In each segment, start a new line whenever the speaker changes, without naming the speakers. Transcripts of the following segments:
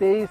23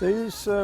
23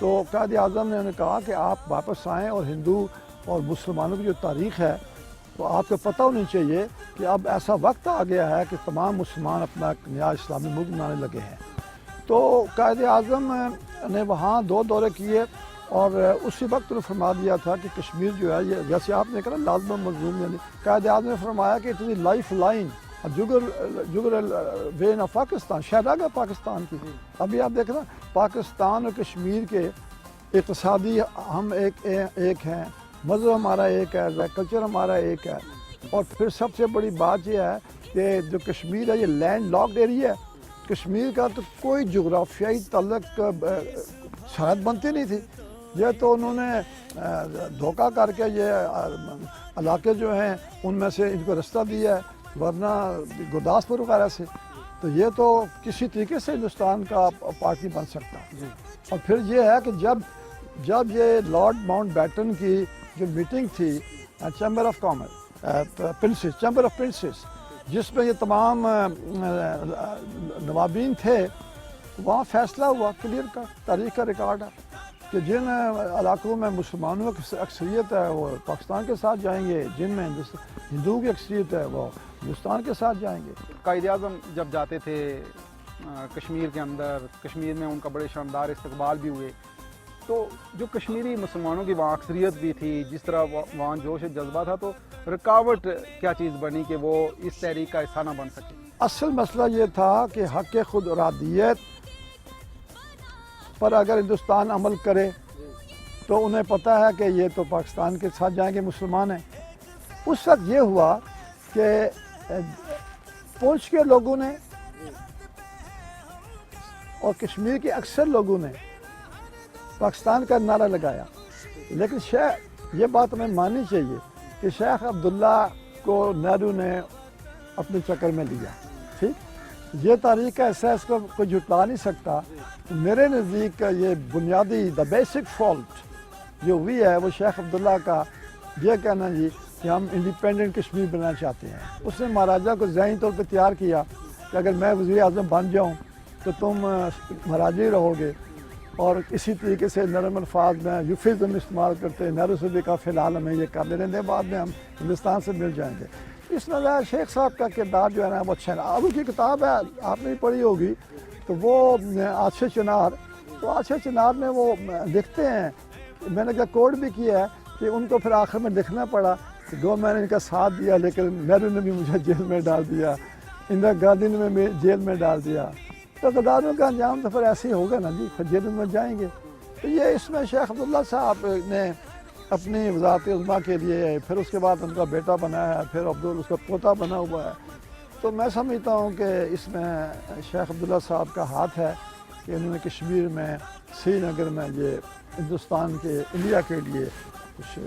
تو قائد اعظم نے انہیں کہا کہ آپ واپس آئیں اور ہندو اور مسلمانوں کی جو تاریخ ہے تو آپ کو پتہ ہونی چاہیے کہ اب ایسا وقت آ گیا ہے کہ تمام مسلمان اپنا ایک نیا اسلامی ملک بنانے لگے ہیں. تو قائد اعظم نے وہاں 2 دورے کیے اور اسی وقت انہوں نے فرما دیا تھا کہ کشمیر جو ہے یہ جیسے آپ نے کہا لازم مظلوم، یعنی قائد اعظم نے فرمایا کہ اٹ از لائف لائن جگر وین آف پاکستان، شہداگاہ پاکستان کی. ابھی آپ دیکھیں نا پاکستان اور کشمیر کے اقتصادی ہم ایک ہیں، مذہب ہمارا ایک ہے، کلچر ہمارا ایک ہے، اور پھر سب سے بڑی بات یہ ہے کہ جو کشمیر ہے یہ لینڈ لاکڈ ایریا ہے. کشمیر کا تو کوئی جغرافیائی تعلق سرحد بنتی نہیں تھی، یہ تو انہوں نے دھوکہ کر کے یہ علاقے جو ہیں ان میں سے ان کو رستہ دیا ہے، ورنہ گرداسپور وغیرہ سے تو یہ تو کسی طریقے سے ہندوستان کا پارٹ نہیں بن سکتا. اور پھر یہ ہے کہ جب یہ لارڈ ماؤنٹ بیٹن کی جو میٹنگ تھی chamber of commerce chamber of princes جس میں یہ تمام نوابین تھے، وہاں فیصلہ ہوا کلیئر کا تاریخ کا ریکارڈ ہے کہ جن علاقوں میں مسلمانوں کی اکثریت ہے وہ پاکستان کے ساتھ جائیں گے، جن میں ہندوؤں کی اکثریت ہے وہ ہندوستان کے ساتھ جائیں گے.
قائد اعظم جب جاتے تھے کشمیر کے اندر، کشمیر میں ان کا بڑے شاندار استقبال بھی ہوئے، تو جو کشمیری مسلمانوں کی وہاں اکثریت بھی تھی، جس طرح وہاں جوش جذبہ تھا، تو رکاوٹ کیا چیز بنی کہ وہ اس تحریک کا حصہ نہ بن سکے؟
اصل مسئلہ یہ تھا کہ حق خود ارادیت پر اگر ہندوستان عمل کرے تو انہیں پتہ ہے کہ یہ تو پاکستان کے ساتھ جائیں گے، مسلمان ہیں. اس وقت یہ ہوا کہ پونچھ کے لوگوں نے اور کشمیر کے اکثر لوگوں نے پاکستان کا نعرہ لگایا، لیکن یہ بات ہمیں ماننی چاہیے کہ شیخ عبداللہ کو نہرو نے اپنے چکر میں لیا. ٹھیک، یہ تاریخ کا حصہ ہے، اس کو کوئی جھٹلا نہیں سکتا. میرے نزدیک یہ بنیادی بیسک فالٹ جو ہوئی ہے وہ شیخ عبداللہ کا یہ کہنا جی کہ ہم انڈیپینڈنٹ کشمیر بنانا چاہتے ہیں. اس نے مہاراجہ کو ذہنی طور پہ تیار کیا کہ اگر میں وزیر اعظم بن جاؤں تو تم مہاراجہ ہی رہو گے، اور اسی طریقے سے نرم الفاظ میں یوفیزم استعمال کرتے نہرو سے بھی کہا فی الحال ہمیں یہ کر لینے دیں، بعد میں ہم ہندوستان سے مل جائیں گے. اس میں شیخ صاحب کا کردار جو ہے نا وہ اچھا ہے. اب کی کتاب ہے آپ نے بھی پڑھی ہوگی، تو وہ آتش چنار، تو آتش چنار میں وہ لکھتے ہیں، میں نے کہا کوڈ بھی کیا ہے کہ ان کو پھر آخر میں لکھنا پڑا کہ گو میں نے ان کا ساتھ دیا لیکن نہرو نے بھی مجھے جیل میں ڈال دیا، اندرا گاندھی نے بھی جیل میں ڈال دیا، تو غداروں کا انجام تو پھر ایسے ہی ہوگا نا جی، پھر جیل میں جائیں گے. تو یہ اس میں شیخ عبداللہ صاحب نے اپنی وزارت عظمیٰ کے لیے، پھر اس کے بعد ان کا بیٹا بنایا ہے، پھر اس کا پوتا بنا ہوا ہے. تو میں سمجھتا ہوں کہ اس میں شیخ عبداللہ صاحب کا ہاتھ ہے کہ انہوں نے کشمیر میں، سری نگر میں یہ ہندوستان کے، انڈیا کے لیے کچھ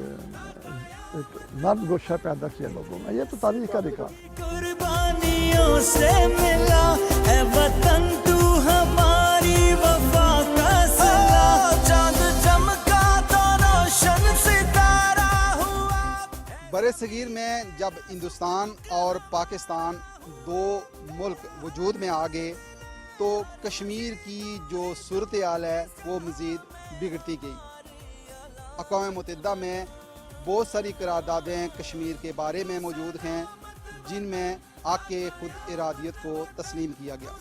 ایک نرم گوشہ پیدا کیا لوگوں میں. یہ تو تاریخ کا ریکارڈ.
قربانیوں سے ملا ہے وطن تو ہماری وفا کا صلہ، چاند چمکا تو روشن ستارہ ہوا.
برِ صغیر میں جب ہندوستان اور پاکستان 2 ملک وجود میں آ گئے تو کشمیر کی جو صورتحال ہے وہ مزید بگڑتی گئی. اقوام متحدہ میں بہت ساری قراردادیں کشمیر کے بارے میں موجود ہیں جن میں حق خود ارادیت کو تسلیم کیا گیا،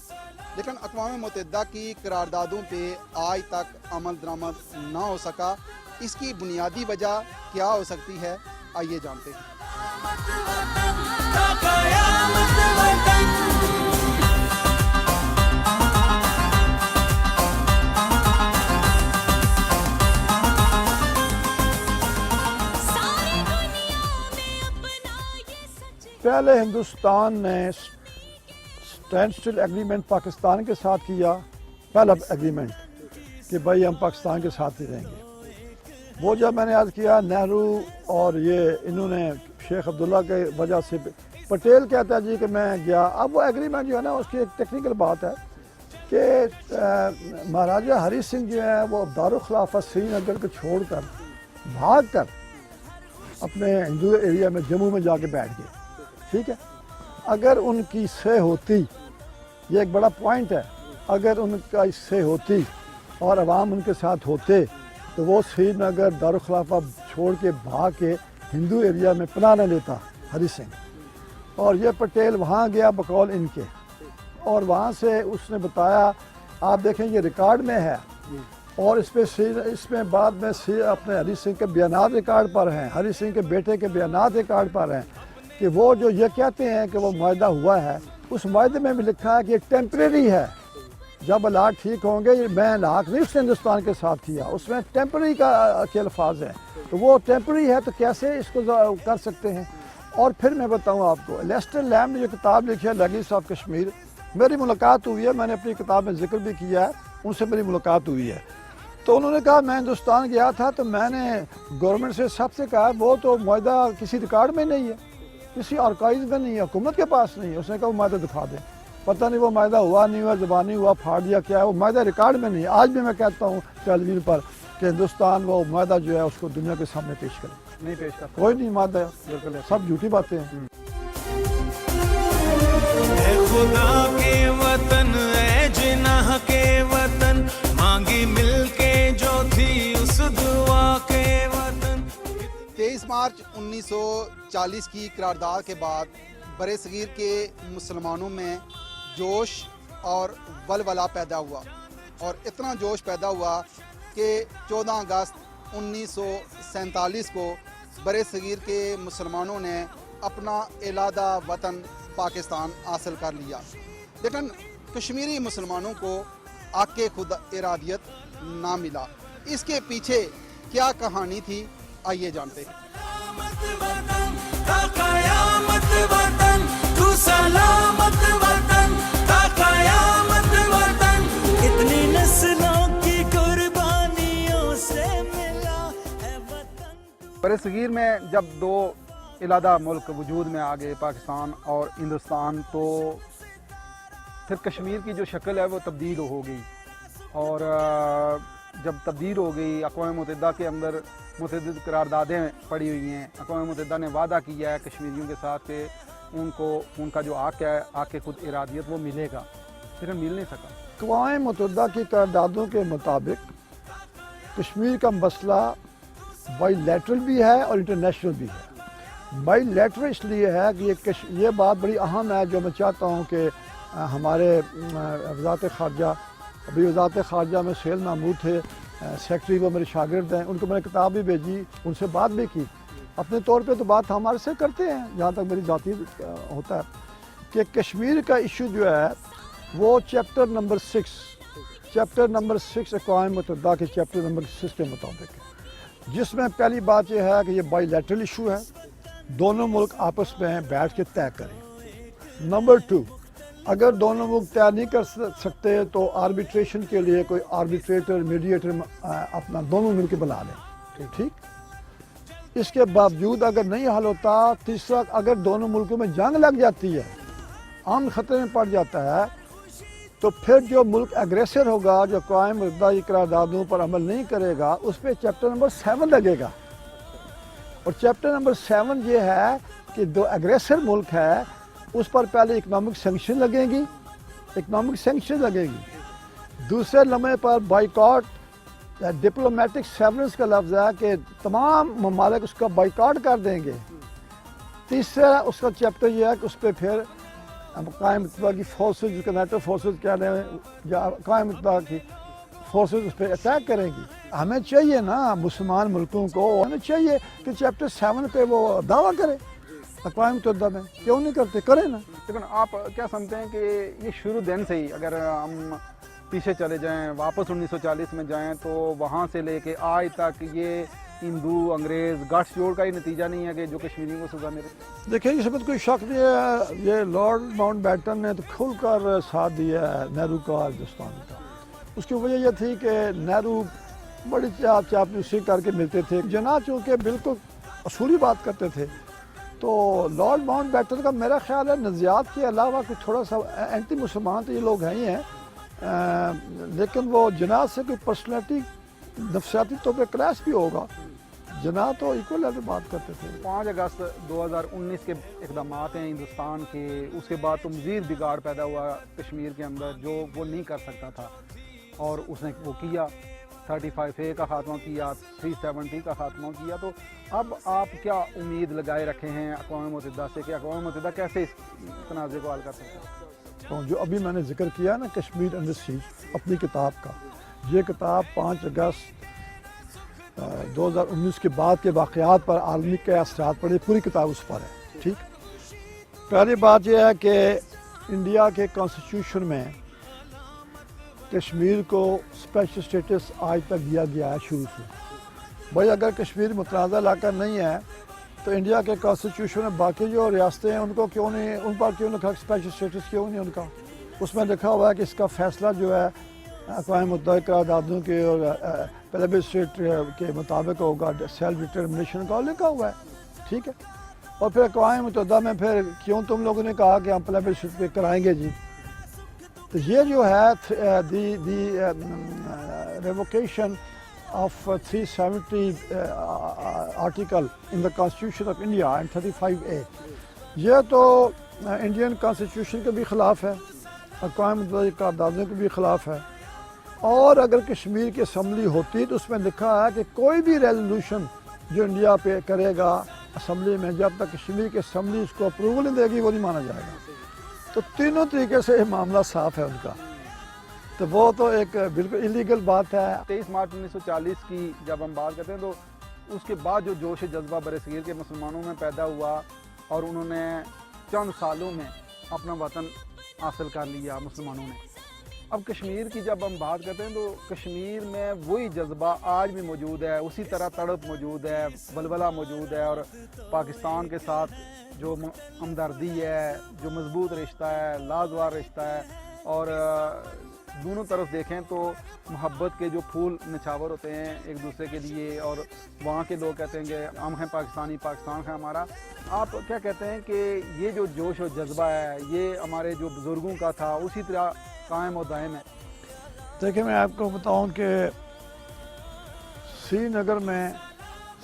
لیکن اقوام متحدہ کی قراردادوں پہ آج تک عمل درآمد نہ ہو سکا. اس کی بنیادی وجہ کیا ہو سکتی ہے، آئیے جانتے ہیں.
پہلے ہندوستان نے اسٹینڈ اسٹل ایگریمنٹ پاکستان کے ساتھ کیا، پہلا ایگریمنٹ کہ بھائی ہم پاکستان کے ساتھ ہی رہیں گے. وہ جب میں نے عرض کیا نہرو اور یہ انہوں نے شیخ عبداللہ کے وجہ سے، پٹیل کہتا ہے جی کہ میں گیا. اب وہ ایگریمنٹ جو ہے نا اس کی ایک ٹیکنیکل بات ہے کہ مہاراجہ ہری سنگھ جو ہے وہ دارالخلافت سری نگر کو چھوڑ کر بھاگ کر اپنے ہندو ایریا میں جموں میں جا کے بیٹھ گئے. ٹھیک ہے، اگر ان کی صحیح ہوتی، یہ ایک بڑا پوائنٹ ہے، اگر ان کا صحیح ہوتی اور عوام ان کے ساتھ ہوتے تو وہ سری نگر دارالخلافہ چھوڑ کے بھاگ کے ہندو ایریا میں پناہ نہ لیتا ہری سنگھ، اور یہ پٹیل وہاں گیا بقول ان کے، اور وہاں سے اس نے بتایا، آپ دیکھیں یہ ریکارڈ میں ہے، اور اس میں بعد میں اپنے ہری سنگھ کے بیانات ریکارڈ پر ہیں، ہری سنگھ کے بیٹے کے بیانات ریکارڈ پر ہیں کہ وہ جو یہ کہتے ہیں کہ وہ معاہدہ ہوا ہے، اس معاہدے میں بھی لکھا ہے کہ یہ ٹیمپریری ہے، جب حالات ٹھیک ہوں گے میں لاحق نہیں اس نے ہندوستان کے ساتھ کیا، اس میں ٹیمپریری کے الفاظ ہیں، تو وہ ٹیمپریری ہے تو کیسے اس کو کر سکتے ہیں۔ اور پھر میں بتاؤں آپ کو، لیسٹر لیمب نے جو کتاب لکھی ہے لیگیز آف کشمیر، میری ملاقات ہوئی ہے، میں نے اپنی کتاب میں ذکر بھی کیا ہے، ان سے میری ملاقات ہوئی ہے، تو انہوں نے کہا میں ہندوستان گیا تھا تو میں نے گورنمنٹ سے سب سے کہا وہ تو معاہدہ کسی ریکارڈ میں نہیں ہے، کسی آرکائیو میں نہیں ہے، حکومت کے پاس نہیں ہے، اس نے کہا وہ معاہدہ دکھا دیں، پتہ نہیں وہ معاہدہ ہوا نہیں ہوا، زبانی ہوا، پھاڑ دیا کیا ہے، وہ معاہدہ ریکارڈ میں نہیں ہے۔ آج بھی میں کہتا ہوں ٹیلی ویژن پر کہ ہندوستان وہ معاہدہ جو ہے اس کو دنیا کے سامنے پیش کرے،
نہیں پیش کرتا،
کوئی نہیں معاہدہ، بالکل سب جھوٹی باتیں ہیں۔
اے خدا کے وطن، اے جناح کے وطن، مانگی مل کے جو تھی اس دعا کے وطن۔
23 مارچ 1940 کی قرارداد کے بعد برصغیر کے مسلمانوں میں جوش اور ولولہ پیدا ہوا، اور اتنا جوش پیدا ہوا کہ 14 اگست 1947 کو برصغیر کے مسلمانوں نے اپنا علادہ وطن پاکستان حاصل کر لیا، لیکن کشمیری مسلمانوں کو حق خود ارادیت نہ ملا۔ اس کے پیچھے کیا کہانی تھی، آئیے جانتے ہیں۔
سلامت وطن تا قیامت وطن، تو سلامت وطن تا قیامت وطن، کتنی نسلوں کی قربانیوں سے ملا ہے وطن۔
برصغیر میں جب دو علادہ ملک وجود میں آ گئے، پاکستان اور ہندوستان، تو پھر کشمیر کی جو شکل ہے وہ تبدیل ہو گئی، اور جب تبدیل ہو گئی، اقوام متحدہ کے اندر متعدد قراردادیں پڑی ہوئی ہیں، اقوام متحدہ نے وعدہ کیا ہے کشمیریوں کے ساتھ کہ ان کو ان کا جو حق ہے، حق خود ارادیت، وہ ملے گا، پھر مل نہیں سکا۔
اقوام متحدہ کی قراردادوں کے مطابق کشمیر کا مسئلہ بائی لیٹرل بھی ہے اور انٹرنیشنل بھی ہے۔ بائی لیٹرل اس لیے ہے کہ یہ بات بڑی اہم ہے، جو میں چاہتا ہوں کہ ہمارے وزارت خارجہ، ابھی وزارت خارجہ میں سہیل محمود تھے سیکٹری، وہ میرے شاگرد ہیں، ان کو میں نے کتاب بھی بھیجی، ان سے بات بھی کی، اپنے طور پہ تو بات ہمارے سے کرتے ہیں جہاں تک میری ذاتی ہوتا ہے، کہ کشمیر کا ایشو جو ہے وہ چیپٹر نمبر 6 اقوام متحدہ کے چیپٹر نمبر 6 کے مطابق ہے، جس میں پہلی بات یہ ہے کہ یہ بائی لیٹرل ایشو ہے، دونوں ملک آپس میں بیٹھ کے طے کریں۔ نمبر 2، اگر دونوں ملک طے نہیں کر سکتے تو آربیٹریشن کے لیے کوئی آربیٹریٹر، میڈیٹر اپنا دونوں مل کے بنا لیں، ٹھیک۔ اس کے باوجود اگر نہیں حل ہوتا، تیسرا، اگر دونوں ملکوں میں جنگ لگ جاتی ہے، امن خطرے میں پڑ جاتا ہے، تو پھر جو ملک ایگریسر ہوگا، جو اقوام متحدہ کی قراردادوں پر عمل نہیں کرے گا، اس پہ چیپٹر نمبر 7 لگے گا، اور چیپٹر نمبر 7 یہ ہے کہ جو ایگریسر ملک ہے اس پر پہلے اکنامک سینکشن لگیں گی، دوسرے لمحے پر بائیکاٹ، ڈپلومیٹک سیورنس کا لفظ ہے کہ تمام ممالک اس کا بائیکاٹ کر دیں گے، تیسرا اس کا چیپٹر یہ ہے کہ اس پہ پھر اقوام متحدہ کی فورسز، جس کو نیٹو فورسز کہہ رہے ہیں، یا اقوام متحدہ کی فورسز اس پہ اٹیک کریں گی۔ ہمیں چاہیے نا، مسلمان ملکوں کو ہمیں چاہیے کہ چیپٹر 7 پہ وہ دعویٰ کرے اقوام متحدہ میں، کیوں نہیں کرتے، کریں نا۔
لیکن آپ کیا سمجھتے ہیں کہ یہ شروع دن سے ہی، اگر ہم پیچھے چلے جائیں، واپس 1940 میں جائیں، تو وہاں سے لے کے آج تک یہ ہندو انگریز گٹھ جوڑ کا ہی نتیجہ نہیں ہے کہ جو کشمیریوں کو سزا ملے؟
دیکھیں، اس وقت کوئی شک نہیں ہے، یہ لارڈ ماؤنٹ بیٹن نے تو کھل کر ساتھ دیا ہے نہرو کا، ہندوستان کا۔ اس کی وجہ یہ تھی کہ نہرو بڑی چاپلوسی کر کے ملتے تھے، جناح چونکہ بالکل اصولی بات کرتے تھے، تو لارڈ ماؤنٹ بیٹن کا میرا خیال ہے نظریات کے علاوہ کوئی تھوڑا سا اینٹی مسلمان تو یہ لوگ ہیں ہی ہیں، لیکن وہ جناح سے کوئی پرسنالٹی نفسیاتی طور پہ کلیش بھی ہوگا، جناح تو ایکول لیول بات کرتے تھے۔
5 اگست 2019 کے اقدامات ہیں ہندوستان کے، اس کے بعد تو مزید بگاڑ پیدا ہوا کشمیر کے اندر جو وہ نہیں کر سکتا تھا،
اور اس نے وہ کیا 35A کا خاتمہ کیا, 370 کا خاتمہ کیا. تو اب آپ کیا امید لگائے رکھے ہیں اقوام متحدہ سے کہ اقوام متحدہ کیسے اس تنازع کو حل کر سکتے ہیں؟
تو جو ابھی میں نے ذکر کیا نا کشمیر انڈر سیج اپنی کتاب کا, یہ کتاب 5 اگست 2019 کے بعد کے واقعات پر عالمی کے اثرات پر, پوری کتاب اس پر ہے. ٹھیک, پہلی بات یہ ہے کہ انڈیا کے کانسٹیٹیوشن میں کشمیر کو اسپیشل اسٹیٹس آج تک دیا گیا ہے شروع سے. بھائی اگر کشمیر متنازع علاقہ نہیں ہے تو انڈیا کے کانسٹیٹیوشن میں باقی جو ریاستیں ہیں ان کو کیوں نہیں, ان پر کیوں لکھا اسپیشل اسٹیٹس کیوں نہیں ان کا؟ اس میں لکھا ہوا ہے کہ اس کا فیصلہ جو ہے اقوام متحدہ قراردادوں کے اور پلیبسسٹ کے مطابق ہوگا, سیلف ڈٹرمنیشن کا لکھا ہوا ہے. ٹھیک ہے, اور پھر اقوام متحدہ میں پھر کیوں تم لوگوں نے کہا کہ ہم پلیبسسٹ پہ کرائیں گے جی؟ تو یہ جو ہے the revocation of 370 article in the constitution of India and 35A, یہ تو انڈین کانسٹیٹیوشن کے بھی خلاف ہے, اقوام متحدہ کے قراردادوں کے بھی خلاف ہے. اور اگر کشمیر کی اسمبلی ہوتی تو اس میں لکھا ہے کہ کوئی بھی ریزولوشن جو انڈیا پہ کرے گا اسمبلی میں, جب تک کشمیر کی اسمبلی اس کو اپروول نہیں دے گی وہ نہیں مانا جائے گا. تو تینوں طریقے سے یہ معاملہ صاف ہے ان کا, تو وہ تو ایک بالکل انلیگل بات ہے.
23 مارچ 1940 کی جب ہم بات کرتے ہیں تو اس کے بعد جو جوش جذبہ برصغیر کے مسلمانوں میں پیدا ہوا اور انہوں نے چند سالوں میں اپنا وطن حاصل کر لیا مسلمانوں نے. اب کشمیر کی جب ہم بات کرتے ہیں تو کشمیر میں وہی جذبہ آج بھی موجود ہے, اسی طرح تڑپ موجود ہے, ولولہ موجود ہے, اور پاکستان کے ساتھ جو ہمدردی ہے, جو مضبوط رشتہ ہے, لازوال رشتہ ہے, اور دونوں طرف دیکھیں تو محبت کے جو پھول نچھاور ہوتے ہیں ایک دوسرے کے لیے, اور وہاں کے لوگ کہتے ہیں کہ ہم ہیں پاکستانی, پاکستان ہے ہمارا. آپ کیا کہتے ہیں کہ یہ جو جوش و جذبہ ہے یہ ہمارے جو بزرگوں کا تھا اسی طرح قائم و دائم ہے؟
دیکھیں میں آپ کو بتاؤں کہ سری نگر میں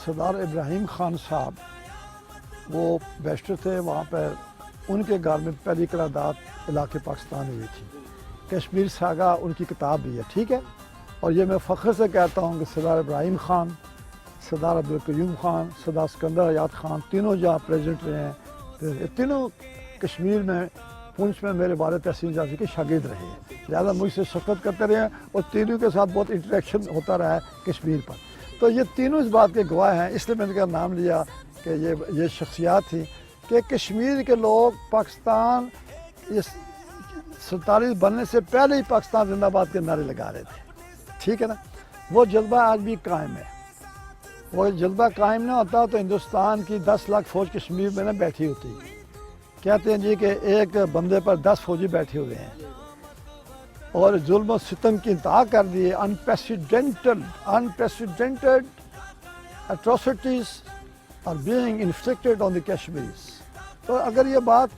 سردار ابراہیم خان صاحب وہ بیشتر تھے, وہاں پر ان کے گھر میں پہلی قرارداد علاقے پاکستان ہوئی تھی. کشمیر ساگا ان کی کتاب بھی ہے. ٹھیک ہے, اور یہ میں فخر سے کہتا ہوں کہ سردار ابراہیم خان, سردار عبدالقیوم خان, سردار سکندر حیات خان تینوں جہاں پریزیڈنٹ رہے ہیں, پھر تینوں کشمیر میں پونچھ میں میرے والد تحسین جافری کے شاگرد رہے ہیں, لہٰذا مجھ سے شفقت کرتے رہے ہیں اور تینوں کے ساتھ بہت انٹریکشن ہوتا رہا ہے کشمیر پر. تو یہ تینوں اس بات کے گواہ ہیں, اس لیے میں نے کا نام لیا کہ یہ شخصیات تھی کہ کشمیر کے لوگ پاکستان 47 بننے سے پہلے ہی پاکستان زندہ باد کے نعرے لگا رہے تھے. ٹھیک ہے نا, وہ جذبہ آج بھی قائم ہے. وہ جذبہ قائم نہ ہوتا تو ہندوستان کی 10 لاکھ فوج کشمیر میں نہ بیٹھی ہوتی. کہتے ہیں جی کہ ایک بندے پر 10 فوجی بیٹھے ہوئے ہیں اور ظلم و ستم کی انتہا کر دیے. unprecedented atrocities are being inflicted on the Kashmiris. تو اگر یہ بات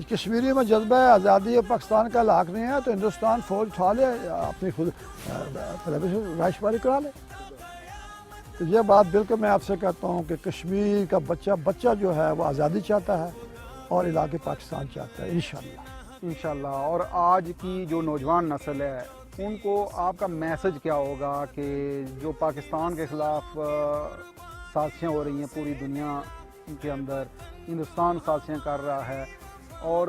کشمیری میں جذبہ ہے آزادی پاکستان کا لاحق نہیں ہے تو ہندوستان فوج اٹھا لے, اپنی خود رائے شماری کرا لے. تو یہ بات بالکل میں آپ سے کہتا ہوں کہ کشمیر کا بچہ جو ہے وہ آزادی چاہتا ہے اور علاقے پاکستان چاہتا ہے انشاءاللہ.
اور آج کی جو نوجوان نسل ہے ان کو آپ کا میسج کیا ہوگا کہ جو پاکستان کے خلاف سازشیں ہو رہی ہیں پوری دنیا کے اندر, ہندوستان سازشیں کر رہا ہے اور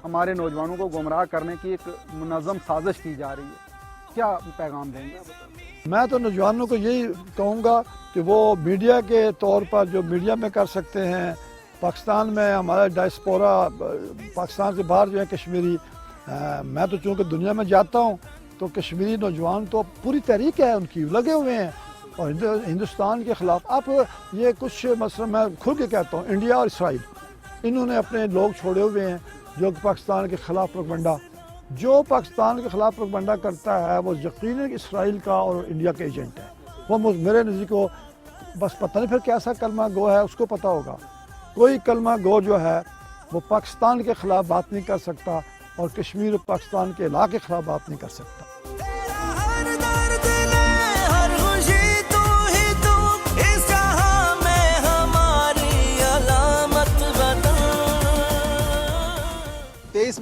ہمارے نوجوانوں کو گمراہ کرنے کی ایک منظم سازش کی جا رہی ہے, کیا پیغام دیں گے؟
میں تو نوجوانوں کو یہی کہوں گا کہ وہ میڈیا کے طور پر جو میڈیا میں کر سکتے ہیں, پاکستان میں ہمارا ڈائسپورا پاکستان سے باہر جو ہے کشمیری, میں تو چونکہ دنیا میں جاتا ہوں تو کشمیری نوجوان تو پوری تحریک ہے ان کی, لگے ہوئے ہیں اور ہندوستان کے خلاف. اب یہ کچھ مثلا میں کھل کے کہتا ہوں, انڈیا اور اسرائیل انہوں نے اپنے لوگ چھوڑے ہوئے ہیں جو پاکستان کے خلاف پروپیگنڈا, جو پاکستان کے خلاف پروپیگنڈا کرتا ہے وہ یقیناً اسرائیل کا اور انڈیا کا ایجنٹ ہے. وہ میرے نزدیک کو بس پتہ نہیں پھر کیسا کلمہ گو ہے, اس کو پتہ ہوگا. کوئی کلمہ گو جو ہے وہ پاکستان کے خلاف بات نہیں کر سکتا اور کشمیر اور پاکستان کے علاقے کے خلاف بات نہیں کر سکتا.